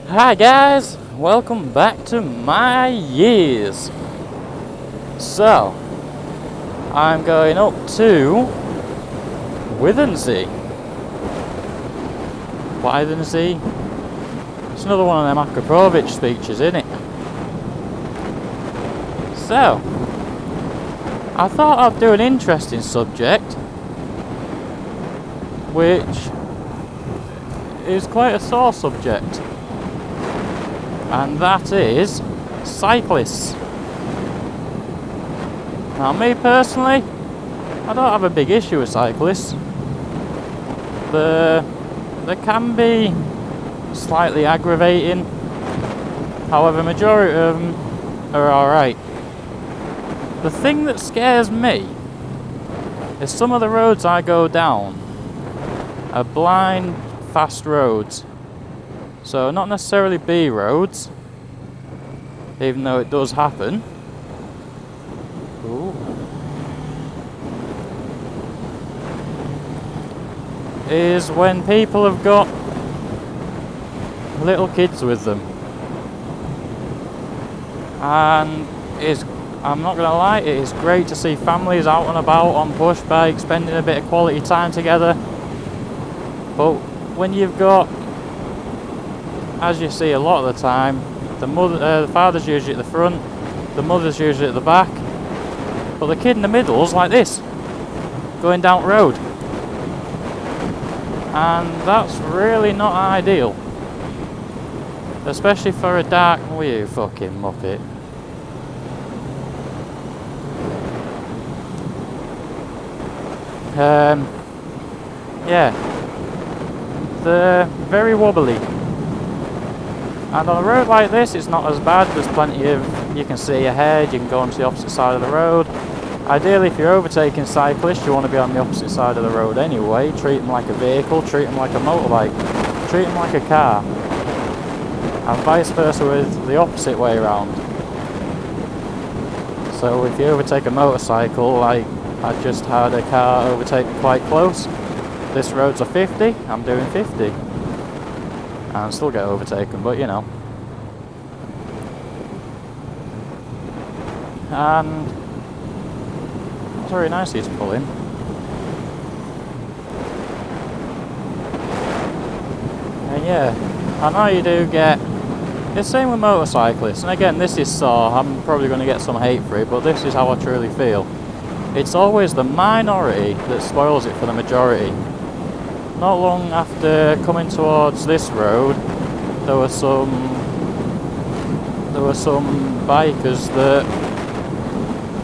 Hi guys, welcome back to my years. So, I'm going up to Withensea. Withensea? It's another one of them Akaprovich speeches, isn't it? So, I thought I'd do an interesting subject, which is quite a sore subject. And that is cyclists. Now, me personally, I don't have a big issue with cyclists. They can be slightly aggravating. However, majority of them are alright. The thing that scares me is some of the roads I go down are blind, fast roads. So not necessarily B roads, even though it does happen. Ooh. Is when people have got little kids with them. And I'm not going to lie, it is great to see families out and about on push bikes, spending a bit of quality time together. But when you've got, as you see a lot of the time, the father's usually at the front, the mother's usually at the back, but the kid in the middle's like this, going down the road. And that's really not ideal. Especially for a dark... Oh, you fucking muppet. Yeah. They're very wobbly. And on a road like this, it's not as bad. There's plenty of, you can see ahead, you can go onto the opposite side of the road. Ideally, if you're overtaking cyclists, you want to be on the opposite side of the road anyway. Treat them like a vehicle, treat them like a motorbike, treat them like a car. And vice versa with the opposite way around. So if you overtake a motorcycle, like I just had a car overtake me quite close. This road's a 50, I'm doing 50. And still get overtaken, but you know. And it's very nice of you to pull in. And yeah, I know you do get, it's the same with motorcyclists, and again this is sore, I'm probably going to get some hate for it, but this is how I truly feel. It's always the minority that spoils it for the majority. Not long after coming towards this road, there were some bikers that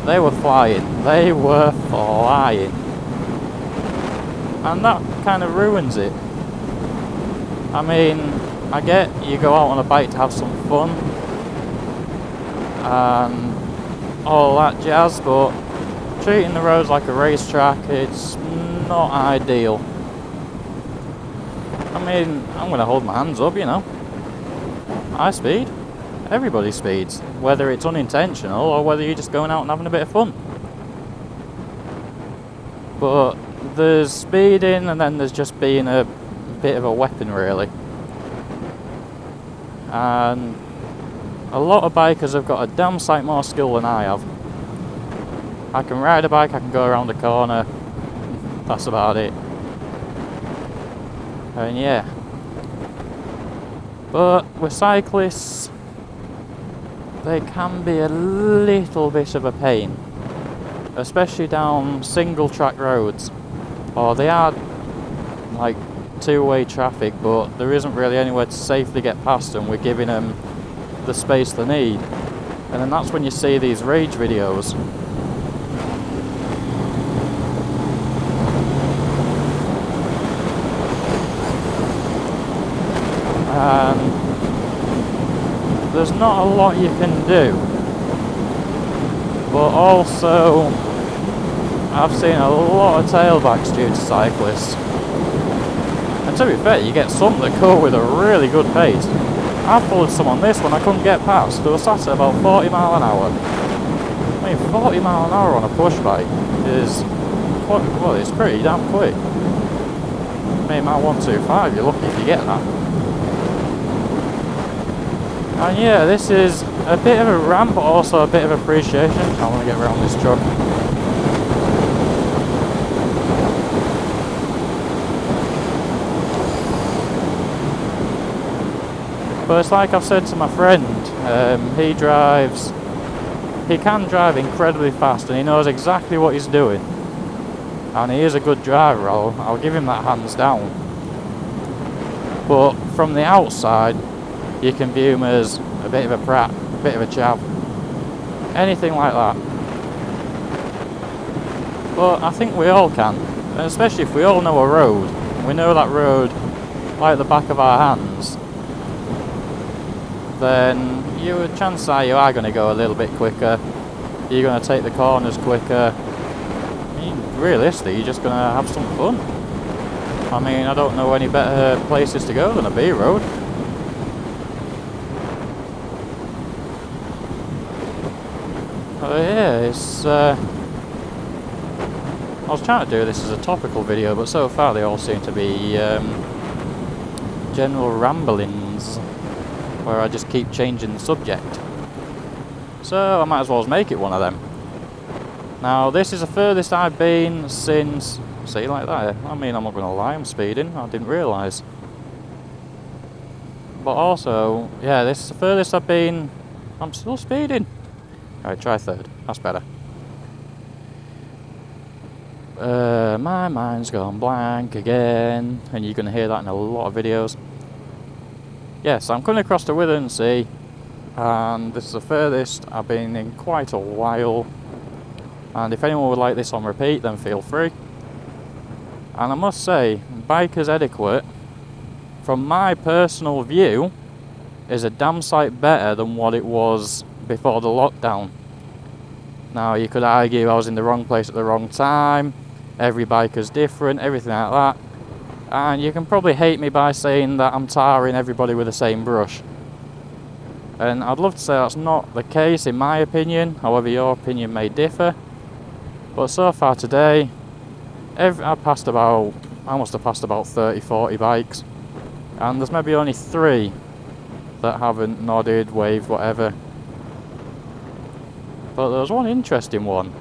they were flying. They were flying, and that kind of ruins it. I mean, I get you go out on a bike to have some fun and all that jazz, but treating the roads like a racetrack, it's not ideal. I mean, I'm going to hold my hands up, you know. I speed. Everybody speeds. Whether it's unintentional or whether you're just going out and having a bit of fun. But there's speeding and then there's just being a bit of a weapon, really. And a lot of bikers have got a damn sight more skill than I have. I can ride a bike, I can go around a corner. That's about it. And yeah, but with cyclists, they can be a little bit of a pain, especially down single track roads, or they are like two-way traffic, but there isn't really anywhere to safely get past them. We're giving them the space they need, and then that's when you see these rage videos. There's not a lot you can do, but also I've seen a lot of tailbacks due to cyclists, and to be fair, you get some that go with a really good pace. I followed some on this when I couldn't get past. They were sat at about 40 mile an hour. I mean, 40 mile an hour on a push bike is quite, well, it's pretty damn quick. I mean, my 125, you're lucky if you get that. And yeah, this is a bit of a rant, but also a bit of appreciation. I want to get around this truck. But it's like I've said to my friend, he can drive incredibly fast and he knows exactly what he's doing. And he is a good driver, I'll give him that hands down. But from the outside, you can view him as a bit of a prat, a bit of a chav, anything like that. But I think we all can, and especially if we all know a road, we know that road like the back of our hands, then chances are you are going to go a little bit quicker, you're going to take the corners quicker. I mean, realistically, you're just going to have some fun. I mean, I don't know any better places to go than a B road. Yeah, it's I was trying to do this as a topical video, but so far they all seem to be general ramblings, where I just keep changing the subject. So I might as well make it one of them. Now this is the furthest I've been since, see, like that, I mean, I'm not going to lie, I'm speeding, I didn't realise. But also, yeah, this is the furthest I've been, I'm still speeding. Alright, try third, that's better. My mind's gone blank again, and you're going to hear that in a lot of videos. Yes, I'm coming across the Withern Sea, and this is the furthest I've been in quite a while. And if anyone would like this on repeat, then feel free. And I must say, Biker's Etiquette, from my personal view, is a damn sight better than what it was before the lockdown. Now, you could argue I was in the wrong place at the wrong time, every biker's different, everything like that. And you can probably hate me by saying that I'm tarring everybody with the same brush. And I'd love to say that's not the case in my opinion, however your opinion may differ. But so far today, I must have passed about 30-40 bikes. And there's maybe only 3 that haven't nodded, waved, whatever. But there was one interesting one.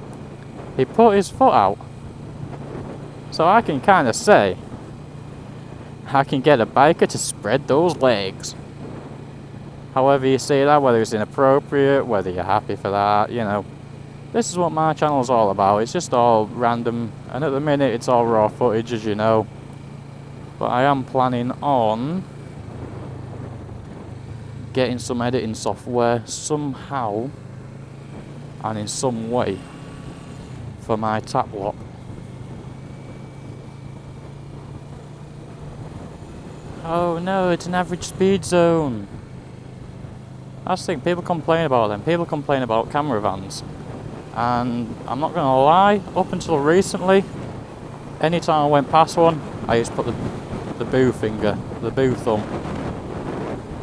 He put his foot out. So I can kind of say, I can get a biker to spread those legs. However you see that, whether it's inappropriate, whether you're happy for that, you know. This is what my channel's all about. It's just all random, and at the minute it's all raw footage, as you know. But I am planning on getting some editing software somehow and in some way for my tap lock. Oh no, it's an average speed zone. That's the thing, people complain about them. People complain about camera vans. And I'm not going to lie, up until recently, anytime I went past one, I used to put the boo finger, the boo thumb.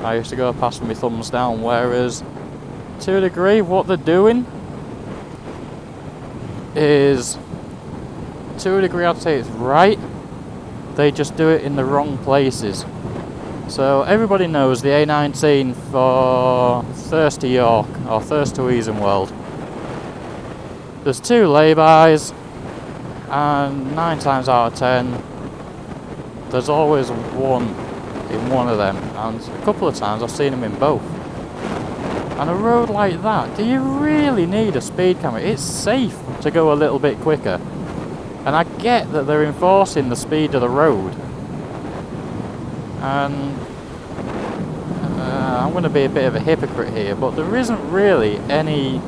I used to go past with my thumbs down, whereas to a degree what they're doing is, to a degree I'd say it's right, they just do it in the wrong places. So everybody knows the A19 for Thirst to York, or Thirst to Easenworld. There's 2 lay-bys, and 9 times out of 10, there's always one in one of them, and a couple of times I've seen them in both. And a road like that, do you really need a speed camera? It's safe to go a little bit quicker. And I get that they're enforcing the speed of the road. And I'm going to be a bit of a hypocrite here, but there isn't really any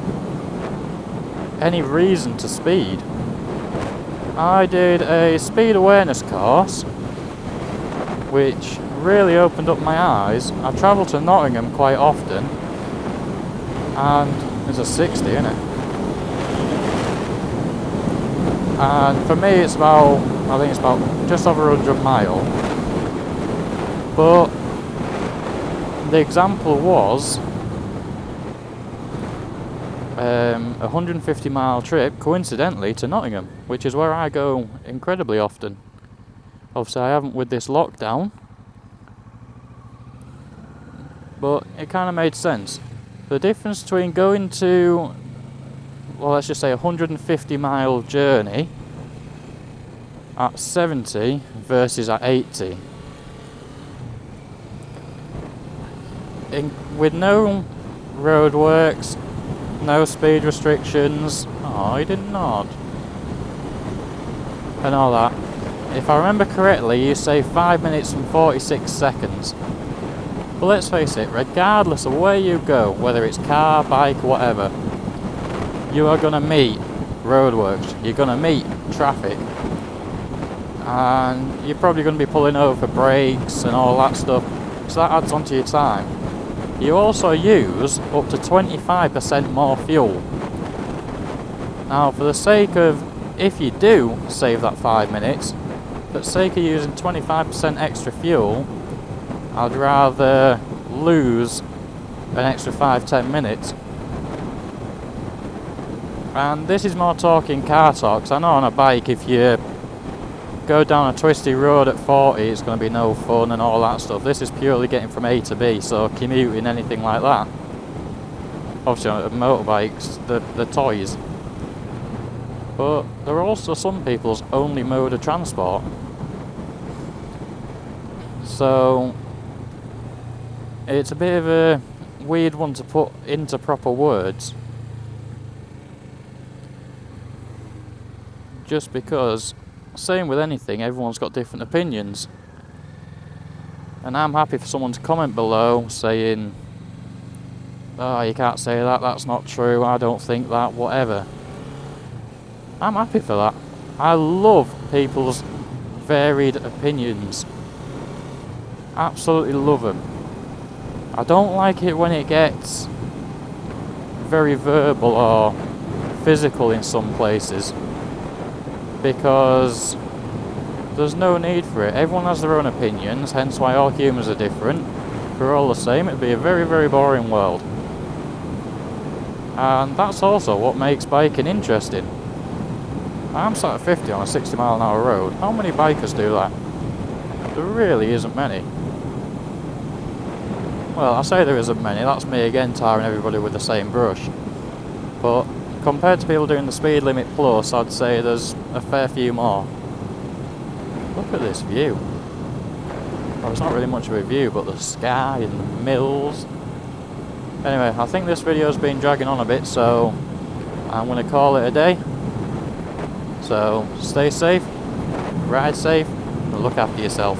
reason to speed. I did a speed awareness course, which really opened up my eyes. I travel to Nottingham quite often, and it's a 60, isn't it? And for me it's about, I think it's about just over 100 miles. But the example was a 150 mile trip, coincidentally, to Nottingham, which is where I go incredibly often. Obviously I haven't with this lockdown, but it kind of made sense. The difference between going to, well, let's just say 150-mile journey at 70 versus at 80. With no roadworks, no speed restrictions. Oh, he didn't nod. And all that. If I remember correctly, you say 5 minutes and 46 seconds. But let's face it, regardless of where you go, whether it's car, bike, whatever, you are going to meet roadworks, you're going to meet traffic, and you're probably going to be pulling over for brakes and all that stuff, so that adds on to your time. You also use up to 25% more fuel. Now, for the sake of, if you do save that 5 minutes, for the sake of using 25% extra fuel, I'd rather lose an extra 5-10 minutes. And this is more talking car talk, 'cause I know on a bike, if you go down a twisty road at 40, it's going to be no fun and all that stuff. This is purely getting from A to B, so commuting, anything like that. Obviously on motorbikes, the toys. But there are also some people's only mode of transport. So it's a bit of a weird one to put into proper words. Just because, same with anything, everyone's got different opinions. And I'm happy for someone to comment below saying, oh, you can't say that, that's not true, I don't think that, whatever. I'm happy for that. I love people's varied opinions. Absolutely love them. I don't like it when it gets very verbal or physical in some places, because there's no need for it. Everyone has their own opinions, hence why all humans are different. If we're all the same, it'd be a very, very boring world. And that's also what makes biking interesting. I'm sat at 50 on a 60-mile-an-hour road. How many bikers do that? There really isn't many. Well, I say there isn't many, that's me again tarring everybody with the same brush. But compared to people doing the speed limit plus, I'd say there's a fair few more. Look at this view. Well, it's not really much of a view, but the sky and the mills. Anyway, I think this video's been dragging on a bit, so I'm going to call it a day. So stay safe, ride safe, and look after yourself.